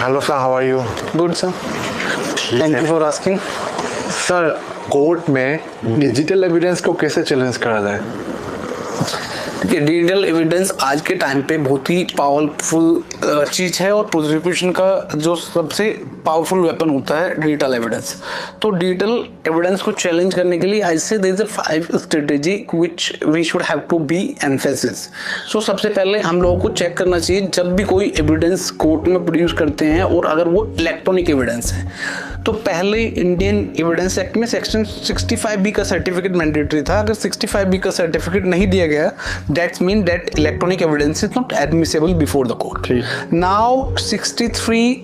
Hello sir, how are you? Good sir, thank you for asking. Sir, court में digital evidence को कैसे challenge करा जाए? देखिए, डिजिटल एविडेंस आज के टाइम पे बहुत ही पावरफुल चीज है और प्रोसिक्यूशन का जो सबसे पावरफुल वेपन होता है डिजिटल एविडेंस। तो डिजिटल एविडेंस को चैलेंज करने के लिए I say there is a 5 strategy which we should have to be emphasis. So सबसे पहले हम लोगों को चेक करना चाहिए जब भी कोई एविडेंस कोर्ट में प्रोड्यूस करते हैं और अगर वो इलेक्ट्रॉनिक एविडेंस है, तो पहले इंडियन एविडेंस एक्ट में सेक्शन 65B का सर्टिफिकेट मैंडेटरी था। अगर 65B का सर्टिफिकेट नहीं दिया गया, that's mean that electronic evidence is not admissible before the court. Now 63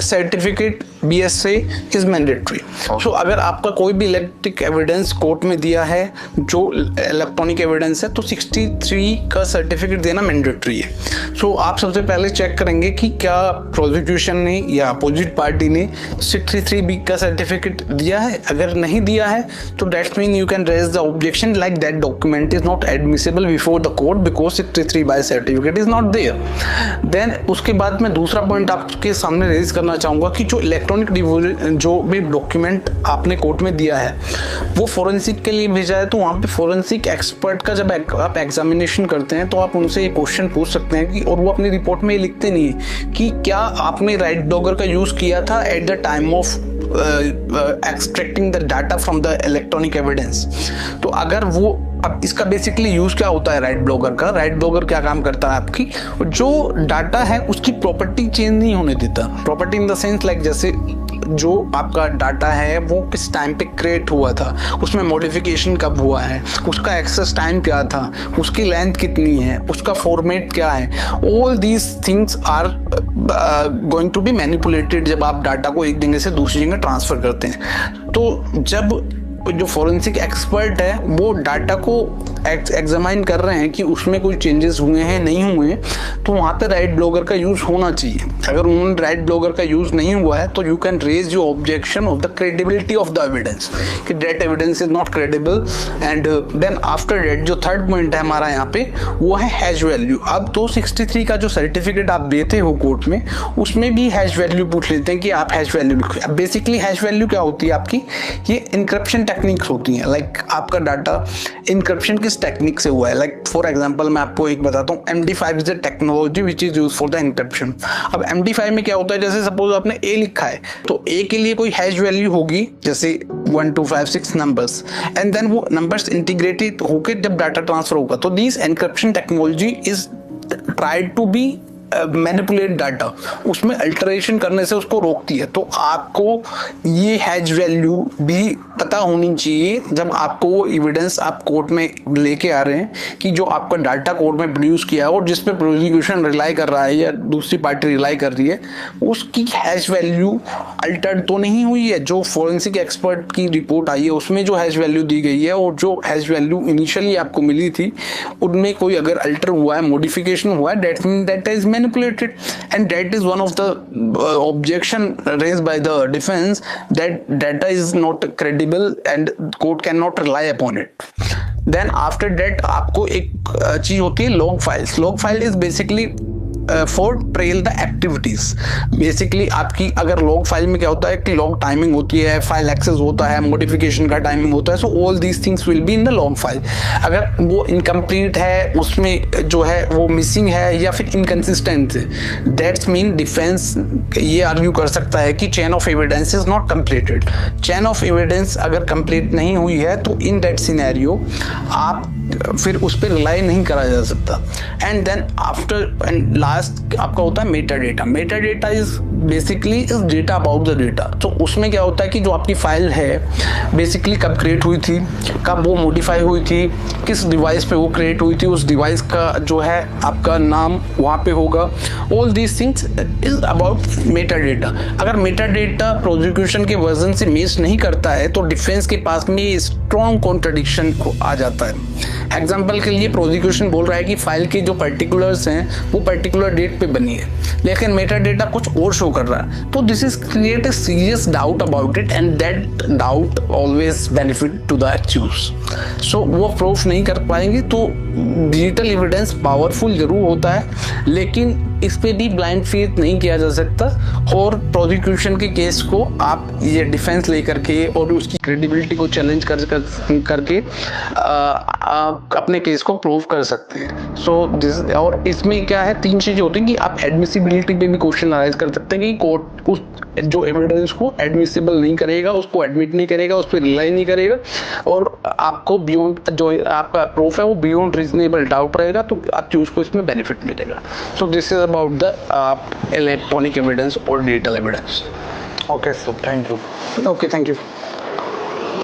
certificate BSA is mandatory. So अगर आपका कोई भी इलेक्ट्रिक एविडेंस कोर्ट में दिया है जो इलेक्ट्रॉनिक एविडेंस है, तो 63 का सर्टिफिकेट देना मैंडेटरी है। सो आप सबसे पहले चेक करेंगे कि क्या प्रोसिक्यूशन ने या अपोजिट पार्टी ने 63B का सर्टिफिकेट दिया है। अगर नहीं दिया है तो that's mean you can raise the objection like that document is not admissible before the court because 63 certificate is not there. Then उसके बाद मैं दूसरा पॉइंट आपके सामने रेज करना चाहूंगा कि जो इलेक्ट्रॉनिक जो भी डॉक्यूमेंट आपने कोर्ट में दिया है वो फोरेंसिक के लिए भेजा है, तो वहाँ पे फोरेंसिक एक्सपर्ट का जब आप एग्जामिनेशन करते हैं तो आप उनसे ये क्वेश्चन पूछ सकते हैं कि, और वो अपनी रिपोर्ट में लिखते नहीं है कि क्या आपने राइट ब्लॉगर का यूज किया था at the time of extracting the data from the electronic evidence. तो अगर वो, अब इसका बेसिकली यूज क्या होता है राइट ब्लॉगर का? राइट ब्लॉगर क्या काम करता है, आपकी जो डाटा है उसकी प्रॉपर्टी चेंज नहीं होने देता। Property in the sense like जैसे जो आपका डाटा है वो किस टाइम पे क्रिएट हुआ था, उसमें मॉडिफिकेशन कब हुआ है, उसका एक्सेस टाइम क्या था, उसकी लेंथ कितनी है, उसका फॉर्मेट क्या है, all these things are going to be manipulated जब आप डाटा को एक जगह से दूसरी जगह ट्रांसफर करते हैं। तो जब जो फोरेंसिक एक्सपर्ट है वो डाटा को एग्जामाइन कर रहे हैं कि उसमें कोई चेंजेस हुए हैं नहीं हुए, तो वहाँ पे राइट ब्लॉगर का यूज होना चाहिए। अगर उन्होंने राइट ब्लॉगर का यूज नहीं हुआ है तो you can raise your objection of the credibility of the evidence कि that evidence is not credible. And then after that जो थर्ड पॉइंट है हमारा यहाँ पे वो है हैश वैल्यू। अब 263 का जो सर्टिफिकेट आप देते हो कोर्ट में उसमें भी हैश वैल्यू पूछ लेते हैं कि आप हैश वैल्यू लिखो। बेसिकली हैश वैल्यू क्या होती है आपकी? ये इनक्रिप्शन टेक्निक्स होती हैं। लाइक आपका डाटा इनक्रिप्शन किस टेक्निक से हुआ है? लाइक फॉर एग्जांपल मैं आपको एक बताता हूँ, MD5 is the technology which is use for the encryption. अब MD5 में क्या होता है, जैसे सपोज आपने A लिखा है तो A के लिए कोई हैश वैल्यू होगी जैसे 1 2 5 6 नंबर्स, एंड देन वो नंबर्स इंटीग्रेटेड होकर जब डाटा ट्रांसफर होगा तो this encryption technology is tried to be manipulate data, उसमें अल्टरेशन करने से उसको रोकती है। तो आपको ये हैश वैल्यू भी पता होनी चाहिए जब आपको वो एविडेंस आप कोर्ट में लेके आ रहे हैं कि जो आपका डाटा कोर्ट में प्रोड्यूस किया और जिस पे प्रोसिक्यूशन रिलाई कर रहा है या दूसरी पार्टी रिलाई कर रही है उसकी हैश वैल्यू अल्टर्ड तो नहीं हुई है। जो फोरेंसिक एक्सपर्ट की रिपोर्ट आई है उसमें जो हैश वैल्यू दी गई है और जो हैश वैल्यू इनिशियली आपको मिली थी उनमें कोई अगर अल्टर हुआ है, मॉडिफिकेशन हुआ है, that is manipulated, and that is one of the objection raised by the defense that data is not credible and court cannot rely upon it. Then after that आपको एक चीज होती है log files. Log file is basically for trail the activities. Basically आपकी अगर log file में क्या होता है कि लॉग टाइमिंग होती है, फाइल एक्सेस होता है, मॉडिफिकेशन का टाइमिंग होता है, so all these things will be in the log file. अगर वो इनकम्प्लीट है, उसमें जो है वो मिसिंग है या फिर इनकन्सिस्टेंट है, दैट्स मीन डिफेंस ये आर्ग्यू कर सकता है कि chain of evidence is not completed. Chain of evidence अगर कंप्लीट नहीं हुई है तो इन दैट सिनेरियो आप फिर उस पर रिलाई नहीं करा जा सकता। And then after and last आपका होता है meta data. Meta data is basically is data about the data. तो उसमें क्या होता है कि जो आपकी फाइल है बेसिकली कब क्रिएट हुई थी, कब वो मॉडिफाई हुई थी, किस डिवाइस पे वो क्रिएट हुई थी, उस डिवाइस का जो है आपका नाम वहाँ पे होगा। All these things is about Meta data. अगर मेटा डेटा प्रोसिक्यूशन के वर्जन से मैच नहीं करता है तो डिफेंस के पास में स्ट्रॉन्ग कॉन्ट्रडिक्शन आ जाता है। एग्जाम्पल के लिए प्रोसिक्यूशन बोल रहा है कि फाइल की जो पर्टिकुलर्स हैं वो पर्टिकुलर डेट पे बनी है, लेकिन मेटा डेटा कुछ और शो कर रहा है। तो this is create a serious doubt about it and that doubt always benefit to the accused. So वो प्रूफ नहीं कर पाएंगे। तो डिजिटल एविडेंस पावरफुल जरूर होता है लेकिन इस पे भी ब्लाइंड फेथ नहीं किया जा सकता और प्रोसिक्यूशन के केस को आप ये डिफेंस लेकर के और उसकी क्रेडिबिलिटी को चैलेंज करके अपने केस को प्रूव कर सकते हैं। सो दिस, और इसमें क्या है, 3 चीजें होती हैं कि आप एडमिसिबिलिटी पे भी क्वेश्चन अराइज कर सकते हैं कि कोर्ट उस जो एविडेंस को एडमिसिबल नहीं करेगा, उसको एडमिट नहीं करेगा, उस पर रिलाई नहीं करेगा और आपको बियॉन्ड जो आपका प्रूफ है वो बियॉन्ड रीजनेबल डाउट रहेगा, तो आपको उसको इसमें बेनिफिट मिलेगा। So this is about the electronic evidence और digital evidence. Okay sir, thank you. Okay, thank you.